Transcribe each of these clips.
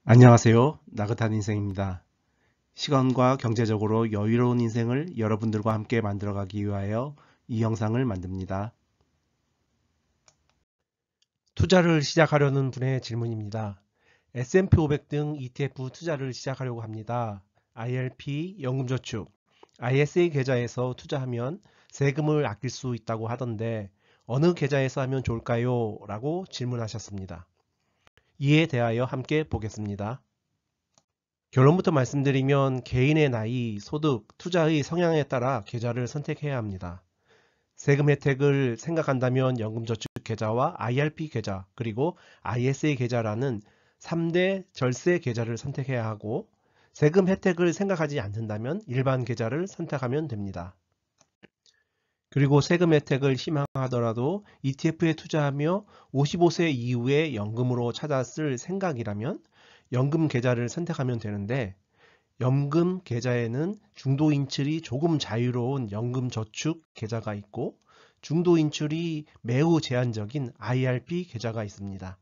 안녕하세요. 나긋한 인생입니다. 시간과 경제적으로 여유로운 인생을 여러분들과 함께 만들어가기 위하여 이 영상을 만듭니다. 투자를 시작하려는 분의 질문입니다. S&P 500 등 ETF 투자를 시작하려고 합니다. IRP, 연금저축, ISA 계좌에서 투자하면 세금을 아낄 수 있다고 하던데 어느 계좌에서 하면 좋을까요? 라고 질문하셨습니다. 이에 대하여 함께 보겠습니다. 결론부터 말씀드리면 개인의 나이, 소득, 투자의 성향에 따라 계좌를 선택해야 합니다. 세금 혜택을 생각한다면 연금저축 계좌와 IRP 계좌, 그리고 ISA 계좌라는 3대 절세 계좌를 선택해야 하고, 세금 혜택을 생각하지 않는다면 일반 계좌를 선택하면 됩니다. 그리고 세금 혜택을 희망하더라도 ETF에 투자하며 55세 이후에 연금으로 찾아 쓸 생각이라면 연금 계좌를 선택하면 되는데, 연금 계좌에는 중도 인출이 조금 자유로운 연금 저축 계좌가 있고 중도 인출이 매우 제한적인 IRP 계좌가 있습니다.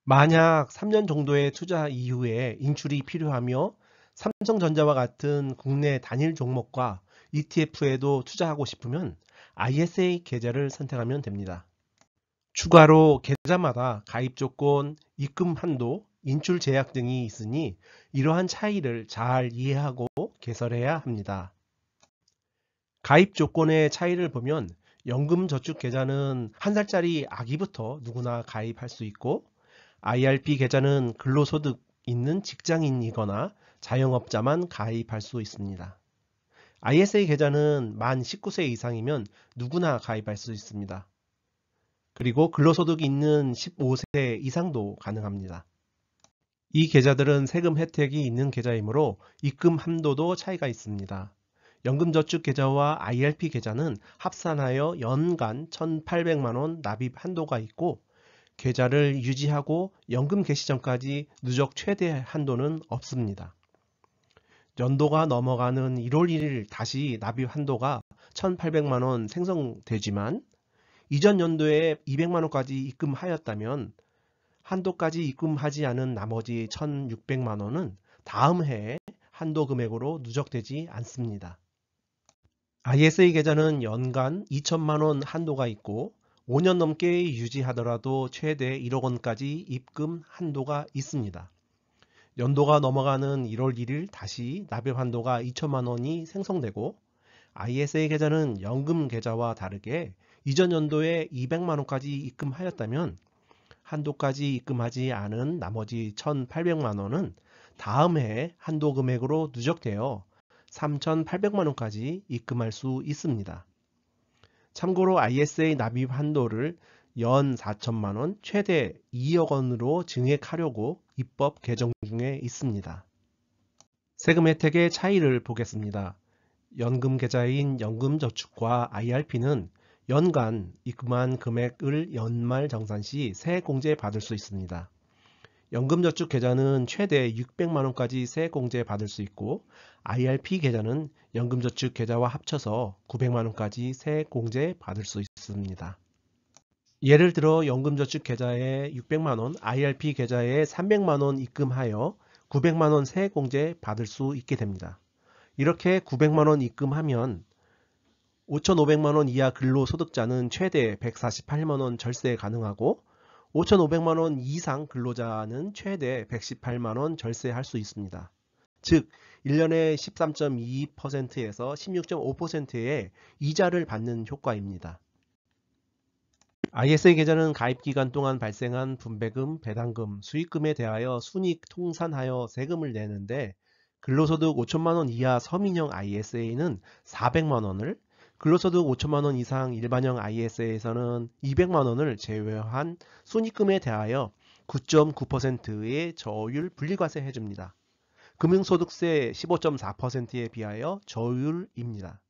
만약 3년 정도의 투자 이후에 인출이 필요하며 삼성전자와 같은 국내 단일 종목과 ETF에도 투자하고 싶으면 ISA 계좌를 선택하면 됩니다. 추가로 계좌마다 가입 조건, 입금 한도, 인출 제약 등이 있으니 이러한 차이를 잘 이해하고 개설해야 합니다. 가입 조건의 차이를 보면 연금저축 계좌는 1살짜리 아기부터 누구나 가입할 수 있고 IRP 계좌는 근로소득 있는 직장인이거나 자영업자만 가입할 수 있습니다. ISA 계좌는 만 19세 이상이면 누구나 가입할 수 있습니다. 그리고 근로소득이 있는 15세 이상도 가능합니다. 이 계좌들은 세금 혜택이 있는 계좌이므로 입금 한도도 차이가 있습니다. 연금저축 계좌와 IRP 계좌는 합산하여 연간 1,800만원 납입 한도가 있고 계좌를 유지하고 연금 개시 전까지 누적 최대 한도는 없습니다. 연도가 넘어가는 1월 1일 다시 납입 한도가 1,800만원 생성되지만 이전 연도에 200만원까지 입금하였다면 한도까지 입금하지 않은 나머지 1,600만원은 다음 해에 한도 금액으로 누적되지 않습니다. ISA 계좌는 연간 2천만원 한도가 있고 5년 넘게 유지하더라도 최대 1억원까지 입금 한도가 있습니다. 연도가 넘어가는 1월 1일 다시 납입 한도가 2천만원이 생성되고 ISA 계좌는 연금 계좌와 다르게 이전 연도에 200만원까지 입금하였다면 한도까지 입금하지 않은 나머지 1,800만원은 다음 해에 한도 금액으로 누적되어 3,800만원까지 입금할 수 있습니다. 참고로 ISA 납입 한도를 연 4천만원, 최대 2억원으로 증액하려고 입법 개정 중에 있습니다. 세금 혜택의 차이를 보겠습니다. 연금 계좌인 연금저축과 IRP는 연간 입금한 금액을 연말정산 시 세액공제 받을 수 있습니다. 연금저축 계좌는 최대 600만원까지 세액공제 받을 수 있고 IRP 계좌는 연금저축 계좌와 합쳐서 900만원까지 세액공제 받을 수 있습니다. 예를 들어 연금저축 계좌에 600만원, IRP 계좌에 300만원 입금하여 900만원 세액공제 받을 수 있게 됩니다. 이렇게 900만원 입금하면 5,500만원 이하 근로소득자는 최대 148만원 절세 가능하고 5,500만원 이상 근로자는 최대 118만원 절세할 수 있습니다. 즉 1년에 13.22%에서 16.5%의 이자를 받는 효과입니다. ISA 계좌는 가입기간 동안 발생한 분배금, 배당금, 수익금에 대하여 순이익 통산하여 세금을 내는데 근로소득 5천만원 이하 서민형 ISA는 400만원을, 근로소득 5천만원 이상 일반형 ISA에서는 200만원을 제외한 순이익금에 대하여 9.9%의 저율 분리과세 해줍니다. 금융소득세 15.4%에 비하여 저율입니다.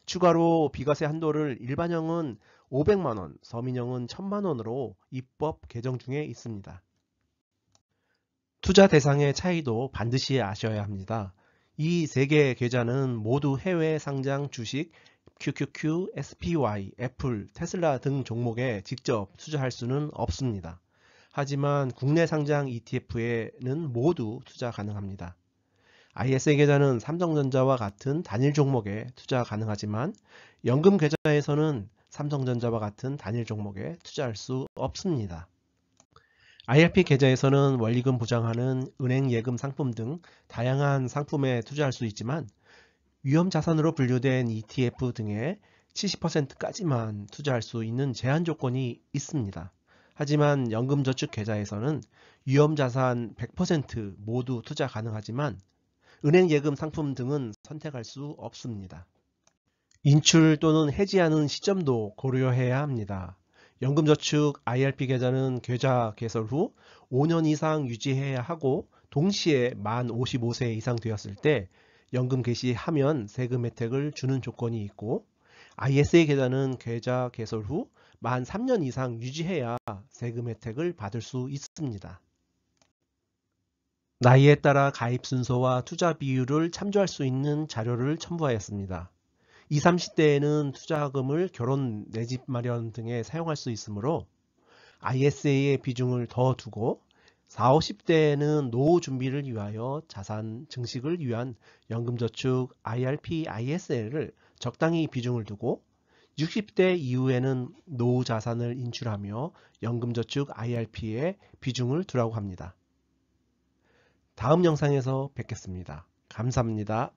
추가로 비과세 한도를 일반형은 500만원, 서민형은 1000만원으로 입법 개정 중에 있습니다. 투자 대상의 차이도 반드시 아셔야 합니다. 이 세 개의 계좌는 모두 해외 상장 주식, QQQ, SPY, 애플, 테슬라 등 종목에 직접 투자할 수는 없습니다. 하지만 국내 상장 ETF에는 모두 투자 가능합니다. ISA 계좌는 삼성전자와 같은 단일 종목에 투자 가능하지만 연금 계좌에서는 삼성전자와 같은 단일 종목에 투자할 수 없습니다. IRP 계좌에서는 원리금 보장하는 은행 예금 상품 등 다양한 상품에 투자할 수 있지만 위험자산으로 분류된 ETF 등에 70%까지만 투자할 수 있는 제한 조건이 있습니다. 하지만 연금저축 계좌에서는 위험자산 100% 모두 투자 가능하지만 은행 예금 상품 등은 선택할 수 없습니다. 인출 또는 해지하는 시점도 고려해야 합니다. 연금저축 IRP 계좌는 계좌 개설 후 5년 이상 유지해야 하고 동시에 만 55세 이상 되었을 때 연금 개시하면 세금 혜택을 주는 조건이 있고 ISA 계좌는 계좌 개설 후 만 3년 이상 유지해야 세금 혜택을 받을 수 있습니다. 나이에 따라 가입 순서와 투자 비율을 참조할 수 있는 자료를 첨부하였습니다. 20, 30대에는 투자금을 결혼, 내 집 마련 등에 사용할 수 있으므로 ISA의 비중을 더 두고 40, 50대에는 노후 준비를 위하여 자산 증식을 위한 연금저축 IRP, ISA를 적당히 비중을 두고 60대 이후에는 노후 자산을 인출하며 연금저축 IRP에 비중을 두라고 합니다. 다음 영상에서 뵙겠습니다. 감사합니다.